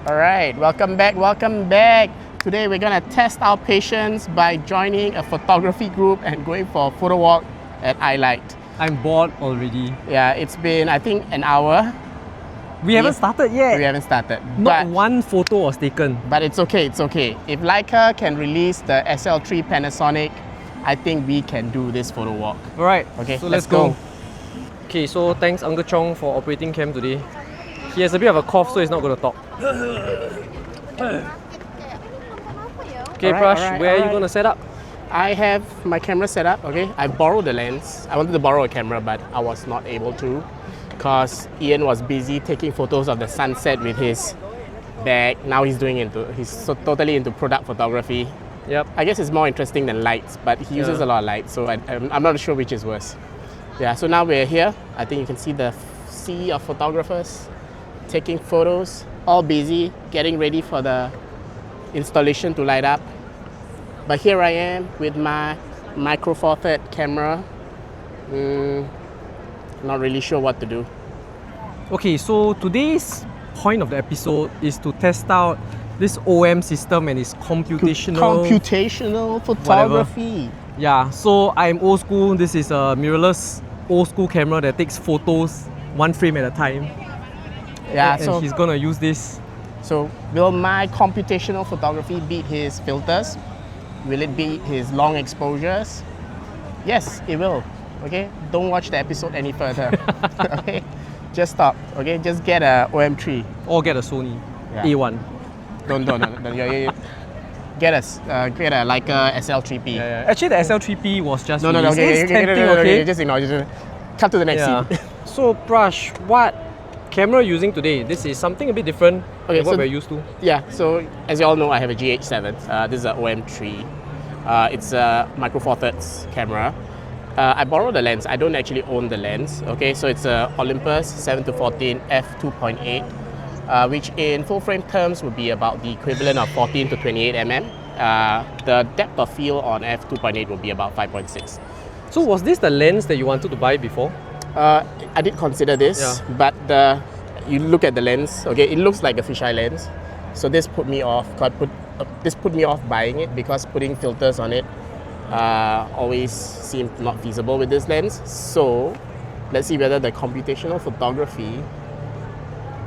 Alright, welcome back, welcome back. Today we're gonna test our patience by joining a photography group and going for a photo walk at iLight. I'm bored already. Yeah, it's been I think an hour. We haven't started yet. We haven't started. Not one photo was taken. But it's okay, it's okay. If Leica can release the SL3 Panasonic, I think we can do this photo walk. Alright, Okay, so let's let's go. Okay, so thanks Uncle Chong for operating cam today. He has a bit of a cough, so he's not going to talk. Okay, Prash, where are you going to set up? I have my camera set up, okay? I borrowed the lens. I wanted to borrow a camera, but I was not able to because Ian was busy taking photos of the sunset with his bag. Now he's totally into product photography. Yep. I guess it's more interesting than lights, but he uses a lot of lights, so I'm not sure which is worse. Yeah, so now we're here. I think you can see the sea of photographers taking photos, all busy, getting ready for the installation to light up. But here I am with my Micro Four Third camera. Not really sure what to do. Okay, so today's point of the episode is to test out this OM system and its Computational photography. Yeah, so I'm old school. This is a mirrorless old school camera that takes photos one frame at a time. Yeah, and so he's gonna use this. So will my computational photography beat his filters? Will it beat his long exposures? Yes, it will. Okay, don't watch the episode any further. Okay, just stop. Okay, just get a OM3 Or get a Sony A1. Don't. Get a Leica SL3P. Yeah. Actually, the SL3P was just No. released. Okay, It's tempting, okay? just ignore. Just cut to the next scene. So, Prash, what camera are you using today? This is something a bit different than what we're used to. Yeah, so as you all know, I have a GH7. This is an OM3. It's a Micro Four Thirds camera. I borrowed the lens. I don't actually own the lens. Okay, so it's a Olympus 7-14 f2.8, which in full frame terms would be about the equivalent of 14 to 28 mm. The depth of field on f2.8 would be about 5.6. So was this the lens that you wanted to buy before? I did consider this, but you look at the lens. Okay, it looks like a fisheye lens, so this put me off. This put me off buying it because putting filters on it always seemed not feasible with this lens. So let's see whether the computational photography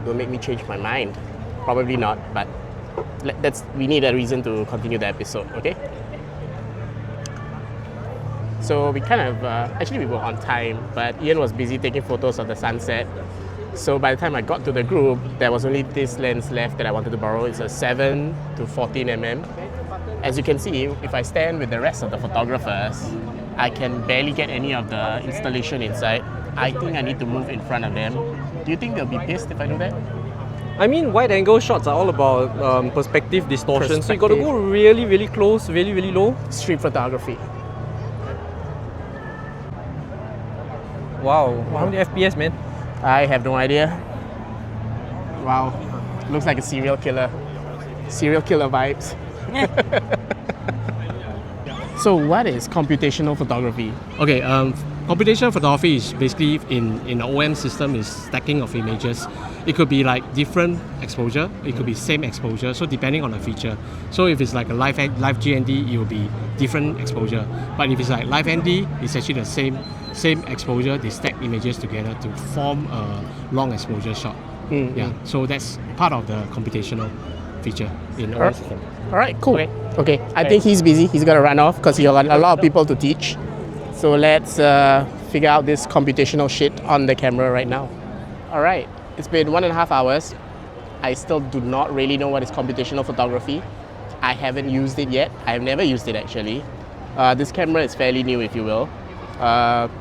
will make me change my mind. Probably not, but we need a reason to continue the episode. Okay. So we kind of, actually we were on time, but Ian was busy taking photos of the sunset. So by the time I got to the group, there was only this lens left that I wanted to borrow. It's a 7-14 mm. As you can see, if I stand with the rest of the photographers, I can barely get any of the installation inside. I think I need to move in front of them. Do you think they'll be pissed if I do that? I mean, wide angle shots are all about perspective distortion. So you got to go really, really close, really, really low. Street photography. Wow, how many FPS, man? I have no idea. Wow, looks like a serial killer. Serial killer vibes. So what is computational photography? Okay, computational photography is basically in an OM system is stacking of images. It could be like different exposure, it could be same exposure, so depending on the feature. So if it's like a live GND, it will be different exposure. But if it's like live ND, it's actually the same exposure. They stack images together to form a long exposure shot. Yeah, so that's part of the computational feature in OM system. All right, cool. Okay. I think he's busy. He's got to run off because he got a lot of people to teach. So let's figure out this computational shit on the camera right now. All right, it's been 1.5 hours. I still do not really know what is computational photography. I haven't used it yet. I have never used it actually. This camera is fairly new, if you will.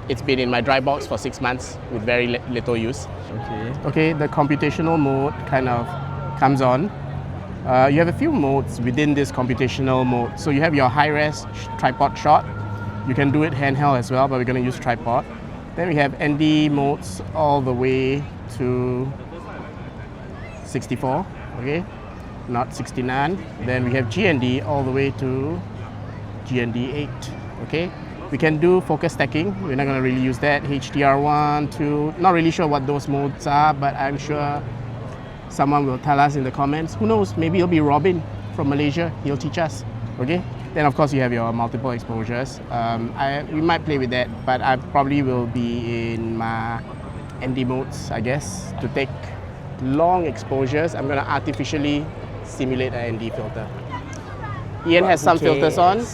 It's been in my dry box for 6 months with very little use. Okay, the computational mode kind of comes on. You have a few modes within this computational mode. So you have your high-res tripod shot. You can do it handheld as well, but we're going to use tripod. Then we have ND modes all the way to 64, okay, not 69. Then we have GND all the way to GND 8, okay. We can do focus stacking. We're not going to really use that. HDR1, 2, not really sure what those modes are, but I'm sure Someone will tell us in the comments. Who knows? Maybe it'll be Robin from Malaysia. He'll teach us. Okay. Then of course you have your multiple exposures. We might play with that, but I probably will be in my ND modes, I guess, to take long exposures. I'm gonna artificially simulate an ND filter. Ian has some filters on.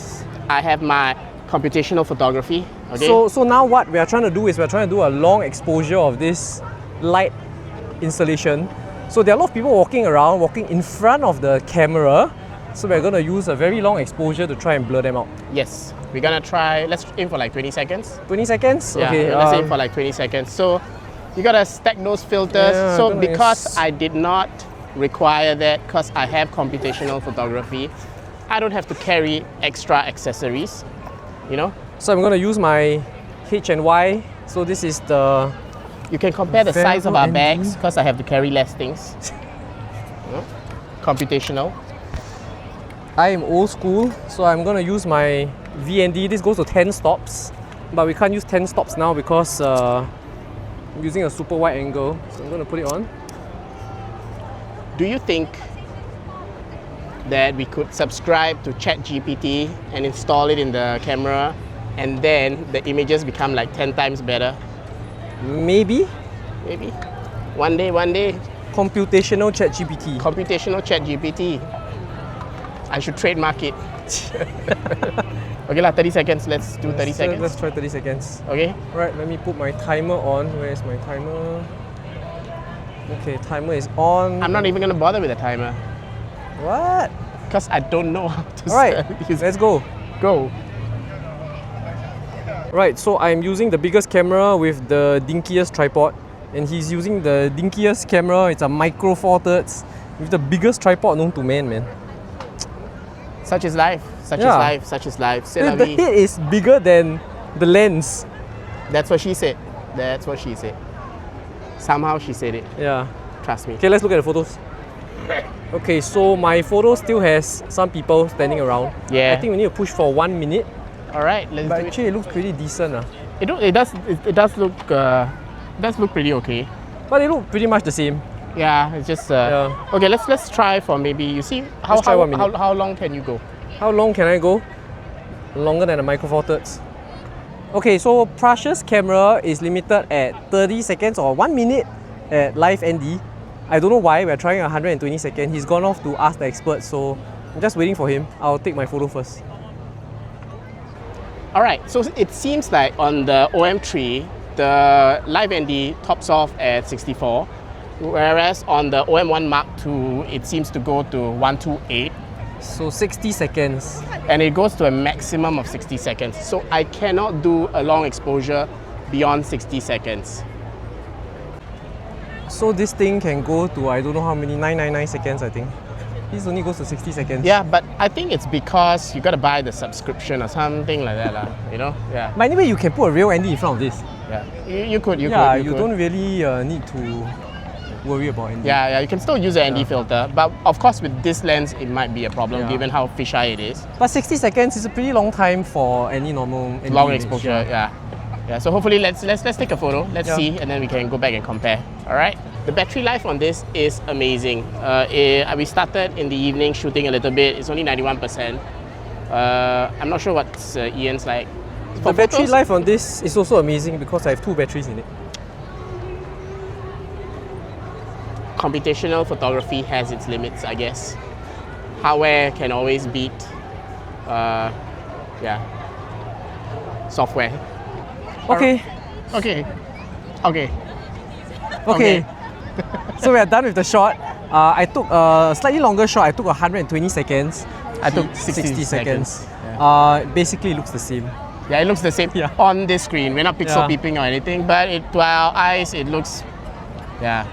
I have my computational photography. Okay. So now what we are trying to do is we're trying to do a long exposure of this light installation. So there are a lot of people walking in front of the camera. So we're going to use a very long exposure to try and blur them out. Yes, we're gonna try, let's aim for like 20 seconds. 20 seconds? Yeah, Okay. let's aim for like 20 seconds. So you gotta stack those filters. Yeah, so because I did not require that, because I have computational photography, I don't have to carry extra accessories, you know? So I'm going to use my H&Y. So this is the... You can compare the size of our ND. bags, because I have to carry less things. You know? Computational. I am old school, so I'm going to use my VND. This goes to 10 stops, but we can't use 10 stops now because I'm using a super wide angle. So I'm going to put it on. Do you think that we could subscribe to ChatGPT and install it in the camera, and then the images become like 10 times better? Maybe. Maybe. One day. Computational ChatGPT. Computational ChatGPT. I should trademark it. Okay lah, 30 seconds. Let's do 30 seconds. Let's try 30 seconds. Okay. Right, let me put my timer on. Where is my timer? Okay, timer is on. I'm not even gonna bother with the timer What? because I don't know how to Alright, use let's go. Go. Right, so I'm using the biggest camera with the dinkiest tripod, and he's using the dinkiest camera. It's a micro four thirds with the biggest tripod known to man. Such is life. Such Yeah. is life. Such is life. C'est la The vie. head is bigger than the lens. That's what she said. That's what she said. Somehow she said it. Yeah. Trust me. Okay, let's look at the photos. Okay, so my photo still has some people standing around. Yeah. I think we need to push for 1 minute. All right. Let's But do it. actually, it looks pretty decent. It does look pretty okay. But they look pretty much the same. Yeah, it's just Yeah. okay. Let's try for maybe, you see how Let's try 1 minute. how long can you go? How long can I go? Longer than the micro four thirds. Okay, so Prash's camera is limited at 30 seconds or 1 minute at live ND. I don't know why, we're trying 120 seconds. He's gone off to ask the expert, so I'm just waiting for him. I'll take my photo first. All right. So it seems like on the OM3, the live ND tops off at 64, whereas on the OM1 Mark II, it seems to go to 128. So 60 seconds. And it goes to a maximum of 60 seconds. So I cannot do a long exposure beyond 60 seconds. So this thing can go to, I don't know how many, 999 seconds, I think. This only goes to 60 seconds. Yeah, but I think it's because you gotta buy the subscription or something like that, you know? Yeah. But anyway, you can put a real ND in front of this. Yeah. You could. You could. don't really need to worry about ND. Yeah, you can still use an ND filter, but of course with this lens, it might be a problem Yeah. given how fisheye it is. But 60 seconds is a pretty long time for any normal ND Long image. exposure, yeah. Yeah, so hopefully let's take a photo, let's Yeah. see, and then we can go back and compare. All right. The battery life on this is amazing. We started in the evening shooting a little bit. It's only 91%. I'm not sure what Ian's like. The battery life on this is also amazing because I have 2 batteries in it. Computational photography has its limits, I guess. Hardware can always beat, software. Okay. Okay. So we are done with the shot. I took a slightly longer shot. I took 120 sequence. I took 60 seconds. Yeah. Basically, it looks the same. Yeah, it looks the same Yeah. on this screen. We're not pixel Yeah. peeping or anything, but to our eyes, it looks, yeah.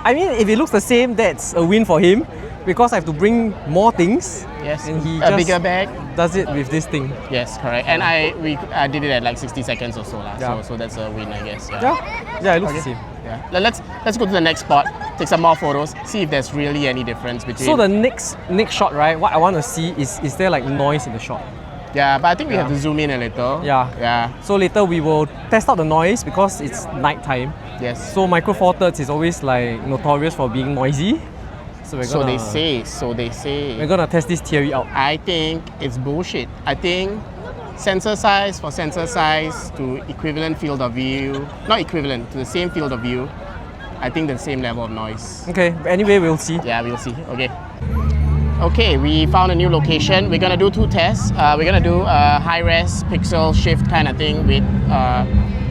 I mean, if it looks the same, that's a win for him because I have to bring more things. Yes, And he a just bigger bag. does it with this thing. Yes, correct. And I did it at like 60 seconds or so, Yeah. so that's a win, I guess. Yeah, it looks the same. Yeah. Let's go to the next spot, take some more photos, see if there's really any difference between. So the next shot, right? What I want to see is there like noise in the shot? Yeah, but I think we have to zoom in a little. Yeah. Yeah. So later we will test out the noise because it's night time. Yes. So Micro Four Thirds is always like notorious for being noisy. So we're So gonna, they say. So they say. we're gonna test this theory out. I think it's bullshit. I think sensor size for sensor size to equivalent field of view, not equivalent, to the same field of view, I think the same level of noise. Okay, anyway, we'll see. Yeah, we'll see. Okay. Okay, we found a new location. We're gonna do 2 tests. We're gonna do a high-res pixel shift kind of thing with.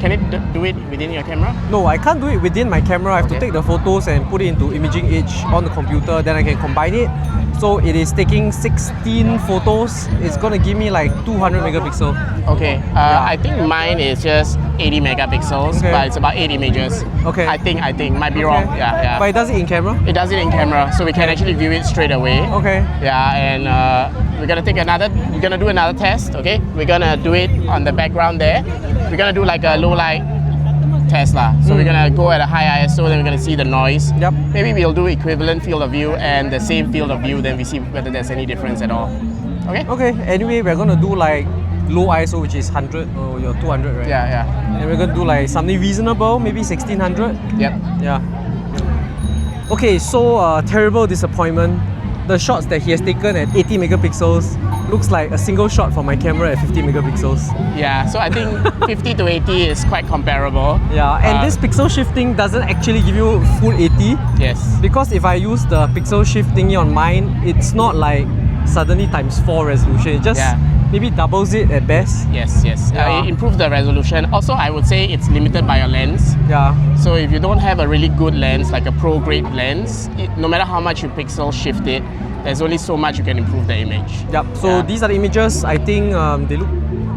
Can it do it within your camera? No, I can't do it within my camera. I have to Okay. take the photos and put it into imaging edge on the computer. Then I can combine it. So it is taking 16 photos. It's gonna give me like 200 megapixel. Okay. I think mine is just 80 megapixels, Okay. but it's about 8 images. Okay. I think. Might be wrong. Yeah. But it does it in camera? It does it in camera, so we can actually view it straight away. Okay. Yeah, and we're gonna do another test, okay? We're gonna do it on the background there. We're gonna do like a low light test lah. So we're gonna go at a high ISO, then we're gonna see the noise. Yep. Maybe we'll do equivalent field of view and the same field of view, then we see whether there's any difference at all. Okay? Okay, anyway, we're gonna do like low ISO, which is 100 or your 200, right? Yeah. And we're gonna do like something reasonable, maybe 1600. Yep. Yeah. Okay, so terrible disappointment. The shots that he has taken at 80 megapixels looks like a single shot from my camera at 50 megapixels. Yeah, so I think 50 to 80 is quite comparable. Yeah, and this pixel shifting doesn't actually give you full 80 Yes. because if I use the pixel shift thingy on mine, it's not like suddenly times 4 resolution. It just maybe doubles it at best. Yes. Yeah. It improves the resolution. Also, I would say it's limited by your lens. Yeah. So if you don't have a really good lens, like a pro grade lens, no matter how much you pixel shift it, there's only so much you can improve the image. Yep. So these are the images. I think they look.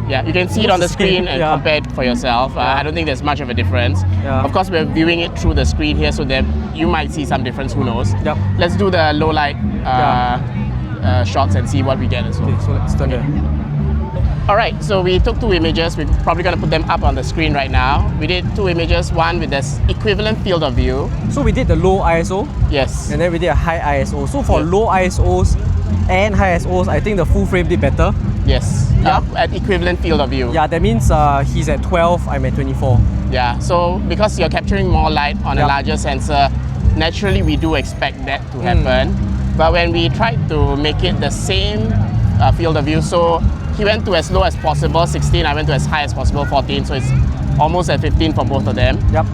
Yeah, you can see it on the screen and compare it for yourself. I don't think there's much of a difference. Yeah. Of course, we're viewing it through the screen here, so that you might see some difference. Who knows? Yep. Let's do the low light shots and see what we get as well. Okay, so let's turn it. All right, so we took 2 images. We're probably going to put them up on the screen right now. We did 2 images, one with this equivalent field of view. So we did the low ISO Yes. and then we did a high ISO. So for low ISOs and high ISOs, I think the full frame did better. Yes. At equivalent field of view. Yeah, that means he's at 12, I'm at 24. Yeah. So because you're capturing more light on a Yep. larger sensor, naturally we do expect that to happen. But when we tried to make it the same field of view, so he went to as low as possible, 16. I went to as high as possible, 14. So it's almost at 15 for both of them. Yep.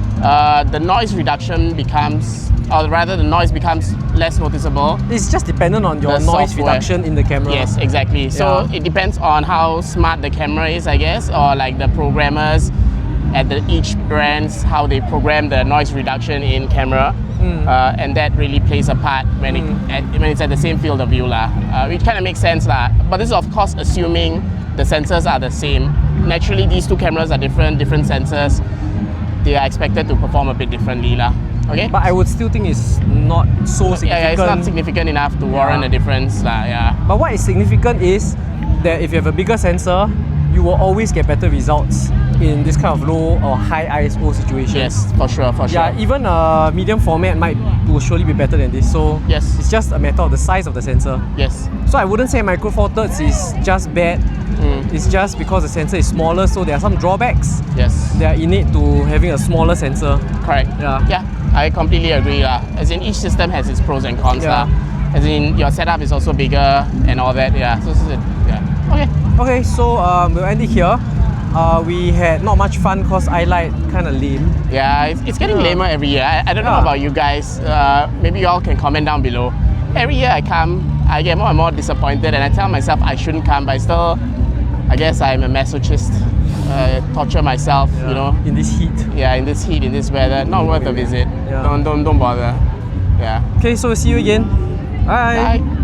The noise reduction becomes, or rather the noise becomes less noticeable. It's just dependent on your The noise software. reduction in the camera. Yes, exactly. So Yeah. it depends on how smart the camera is, I guess, or like the programmers at each brands, how they program the noise reduction in camera. And that really plays a part when it's at the same field of view lah. It kind of makes sense lah. But this is of course assuming the sensors are the same. Naturally, these 2 cameras are different sensors. They are expected to perform a bit differently lah. Okay. But I would still think it's not so significant. Yeah, it's not significant enough to warrant a difference lah. Yeah. But what is significant is that if you have a bigger sensor, you will always get better results in this kind of low or high ISO situations. Yes, for sure. Yeah, even a medium format will surely be better than this. So Yes. it's just a matter of the size of the sensor. Yes. So I wouldn't say Micro Four Thirds is just bad. It's just because the sensor is smaller, so there are some drawbacks Yes. that are innate to having a smaller sensor. Correct. Yeah. I completely agree lah. As in each system has its pros and cons Yeah. lah. As in your setup is also bigger and all that. Yeah. So this is it. Yeah. Okay. Okay, so we'll end it here. We had not much fun because I light kind of lame. Yeah, it's getting lamer every year. I don't know Yeah. about you guys. Maybe you all can comment down below. Every year I come, I get more and more disappointed, and I tell myself I shouldn't come, but I guess I'm a masochist. Torture myself, you know. In this heat. Yeah, in this heat, in this weather, not worth a visit. Yeah. Don't bother. Yeah. Okay, so see you again. Bye. Bye.